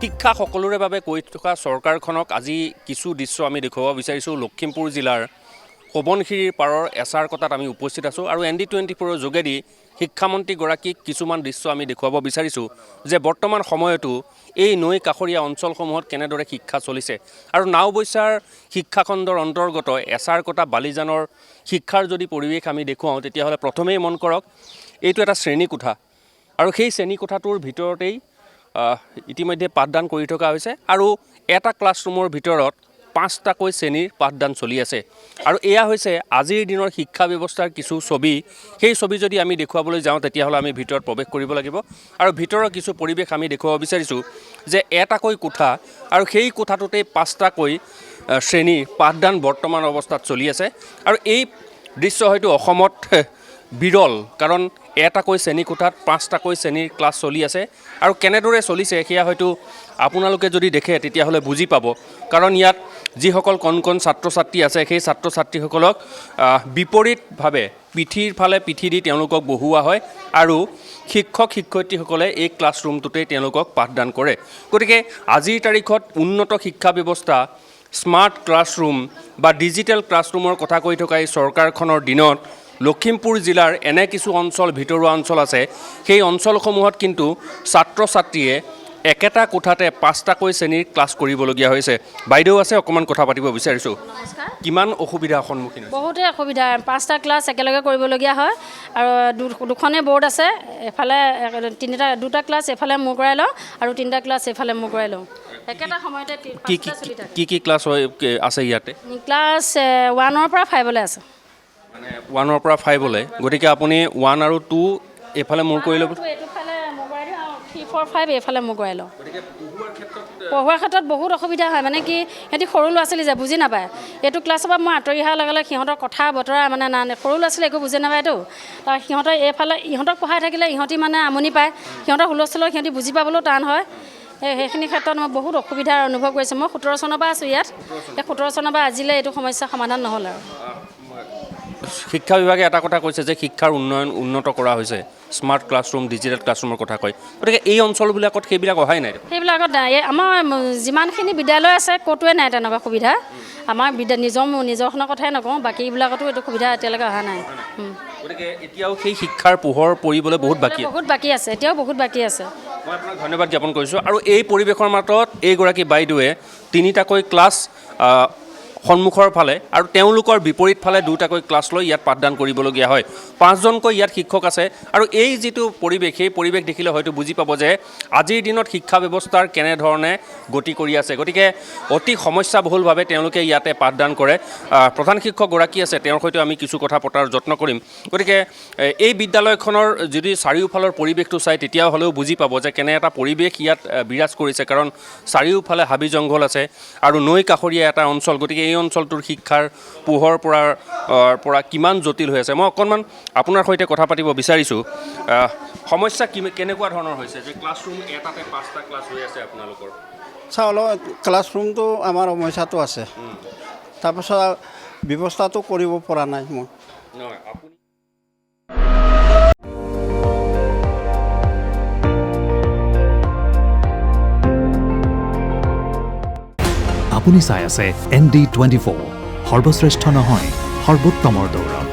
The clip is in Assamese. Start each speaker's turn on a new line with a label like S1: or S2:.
S1: শিক্ষা সকলোৰে বাবে কৈ থকা চৰকাৰখনক আজি কিছু দৃশ্য আমি দেখুৱাব বিচাৰিছোঁ। লখিমপুৰ জিলাৰ সোৱণশিৰিৰ পাৰৰ এচাৰকটাত আমি উপস্থিত আছোঁ আৰু ND24ৰ যোগেদি শিক্ষামন্ত্ৰীগৰাকীক কিছুমান দৃশ্য আমি দেখুৱাব বিচাৰিছোঁ যে বৰ্তমান সময়তো এই নৈ কাষৰীয়া অঞ্চলসমূহত কেনেদৰে শিক্ষা চলিছে আৰু নাওবৈচাৰ শিক্ষাখণ্ডৰ অন্তৰ্গত এচাৰকটা বালিজানৰ শিক্ষাৰ যদি পৰিৱেশ আমি দেখুৱাওঁ তেতিয়াহ'লে প্ৰথমেই মন কৰক এইটো এটা শ্ৰেণীকোঠা আৰু সেই শ্ৰেণীকোঠাটোৰ ভিতৰতেই ইতিমধ্যে পাঠদান কৰি থকা হৈছে আৰু এটা ক্লাছৰুমৰ ভিতৰত 5টাকৈ শ্ৰেণীৰ পাঠদান চলি আছে আৰু এয়া হৈছে আজিৰ দিনৰ শিক্ষা ব্যৱস্থাৰ কিছু ছবি। সেই ছবি যদি আমি দেখুৱাবলৈ যাওঁ তেতিয়াহ'লে আমি ভিতৰত প্ৰৱেশ কৰিব লাগিব আৰু ভিতৰৰ কিছু পৰিৱেশ আমি দেখুৱাব বিচাৰিছোঁ যে এটাকৈ কোঠা আৰু সেই কোঠাটোতেই 5টাকৈ শ্ৰেণীৰ পাঠদান বৰ্তমান অৱস্থাত চলি আছে আৰু এই দৃশ্য হয়তো অসমত বিৰল, কাৰণ এটাকৈ শ্ৰেণীকোঠাত 5টাকৈ শ্ৰেণীৰ ক্লাছ চলি আছে আৰু কেনেদৰে চলিছে সেয়া হয়তো আপোনালোকে যদি দেখে তেতিয়াহ'লে বুজি পাব, কাৰণ ইয়াত যিসকল কণ কণ ছাত্ৰ ছাত্ৰী আছে সেই ছাত্ৰ ছাত্ৰীসকলক বিপৰীতভাৱে পিঠিৰ ফালে পিঠি দি তেওঁলোকক বহোৱা হয় আৰু শিক্ষক শিক্ষয়িত্ৰীসকলে এই ক্লাছৰুমটোতেই তেওঁলোকক পাঠদান কৰে। গতিকে আজিৰ তাৰিখত উন্নত শিক্ষা ব্যৱস্থা, স্মাৰ্ট ক্লাছৰুম বা ডিজিটেল ক্লাছৰুমৰ কথা কৈ থকা এই চৰকাৰখনৰ দিনত লখিমপুৰ জিলাৰ এনে কিছু অঞ্চল, ভিতৰুৱা অঞ্চল আছে, সেই অঞ্চলসমূহত কিন্তু ছাত্ৰ ছাত্ৰীয়ে একেটা কোঠাতে 5টাকৈ শ্ৰেণীৰ ক্লাছ কৰিবলগীয়া হৈছে। বাইদেউ আছে, অকণমান কথা পাতিব বিচাৰিছোঁ। কিমান অসুবিধাৰ সন্মুখীন হৈছে?
S2: বহুতে অসুবিধা, 5টা ক্লাছ একেলগে কৰিবলগীয়া হয় আৰু দুখনে বৰ্ড আছে, এফালে 2টা ক্লাছ এফালে মূৰ কৰাই লওঁ আৰু 3টা ক্লাছ এফালে মূৰ কৰাই লওঁ, একেটা সময়তে
S1: কি ক্লাছ আছে ইয়াতে?
S2: ক্লাছ 1ৰ পৰা 5লৈ আছে,
S1: মানে 1ৰ পৰা 5লৈ। গতিকে আপুনি 1 আৰু 2 এইফালে মূৰ কৰি ল'ব,
S2: এইটোফালে মূৰ কৰাই দিওঁ আৰু 3, 4, 5 এইফালে মূৰ কৰাই লওঁ। পঢ়োৱাৰ ক্ষেত্ৰত বহুত অসুবিধা হয়, মানে কি সিহঁতি সৰু ল'ৰা ছোৱালী যে বুজি নাপায়। এইটো ক্লাছৰ পৰা মই আঁতৰি অহাৰ লগে লগে সিহঁতৰ কথা বতৰা মানে সৰু ল'ৰা ছোৱালী একো বুজি নাপায়তো, তাৰ সিহঁতৰ এইফালে ইহঁতক পঢ়াই থাকিলে ইহঁতি মানে আমনি পায়, সিহঁতৰ হুলস্থুলত সিহঁতি বুজি পাবলৈও টান হয়। সেইখিনি ক্ষেত্ৰত মই বহুত অসুবিধাৰ অনুভৱ কৰিছোঁ। মই 17 চনৰ পৰা আছোঁ ইয়াত, এই 17 চনৰ পৰা আজিলৈ এইটো সমস্যা সমাধান নহ'ল আৰু।
S1: শিক্ষা বিভাগে এটা কথা কৈছে যে শিক্ষাৰ উন্নত কৰা হৈছে, স্মাৰ্ট ক্লাছৰুম, ডিজিটেল ক্লাছৰুমৰ কথা কয়। গতিকে এই অঞ্চলবিলাকত সেইবিলাক অহাই নাই?
S2: সেইবিলাকত নাই। আমাৰ যিমানখিনি বিদ্যালয় আছে ক'তোৱে নাই তেনেকুৱা সুবিধা। আমাৰ নিজৰখনৰ কথাই নকওঁ, বাকীবিলাকতো এইটো সুবিধা এতিয়ালৈকে অহা নাই।
S1: গতিকে এতিয়াও সেই শিক্ষাৰ পোহৰ পৰিবলৈ বহুত বাকী
S2: আছে, এতিয়াও বহুত বাকী আছে।
S1: মই আপোনাক ধন্যবাদ জ্ঞাপন কৰিছোঁ। আৰু এই পৰিৱেশৰ মাজত এইগৰাকী বাইদেৱে 3টাকৈ ক্লাছ সন্মুখৰ ফালে আৰু তেওঁলোকৰ বিপৰীত ফালে 2টাকৈ ক্লাছ লৈ ইয়াত পাঠদান কৰিবলগীয়া হয়। 5জনকৈ ইয়াত শিক্ষক আছে আৰু এই যিটো পৰিৱেশ, সেই পৰিৱেশ দেখিলে হয়তো বুজি পাব যে আজিৰ দিনত শিক্ষা ব্যৱস্থাৰ কেনেধৰণে গতি কৰি আছে। গতিকে অতি সমস্যাবহুলভাৱে তেওঁলোকে ইয়াতে পাঠদান কৰে। প্ৰধান শিক্ষকগৰাকী আছে, তেওঁৰ সৈতে আমি কিছু কথা পতাৰ যত্ন কৰিম। গতিকে এই বিদ্যালয়খনৰ যদি চাৰিওফালৰ পৰিৱেশটো চাই তেতিয়া হ'লেও বুজি পাব যে কেনে এটা পৰিৱেশ ইয়াত বিৰাজ কৰিছে, কাৰণ চাৰিওফালে হাবি জংঘল আছে আৰু নৈ কাষৰীয়া এটা অঞ্চল। গতিকে এই অঞ্চলটোৰ শিক্ষাৰ পোহৰ পৰা কিমান জটিল হৈ আছে, মই অকণমান আপোনাৰ সৈতে কথা পাতিব বিচাৰিছোঁ। সমস্যা কেনেকুৱা ধৰণৰ হৈছে যে ক্লাছৰুম এটাতে 5টা ক্লাছ হৈ আছে আপোনালোকৰ?
S3: অলপ ক্লাছৰুমটো আমাৰ সমস্যাটো আছে, তাৰপাছত ব্যৱস্থাটো কৰিব পৰা নাই মই।
S4: আপুনি চাই আছে ND24, সৰ্বশ্ৰেষ্ঠ নহয়, সৰ্বোত্তমৰ দৌৰ।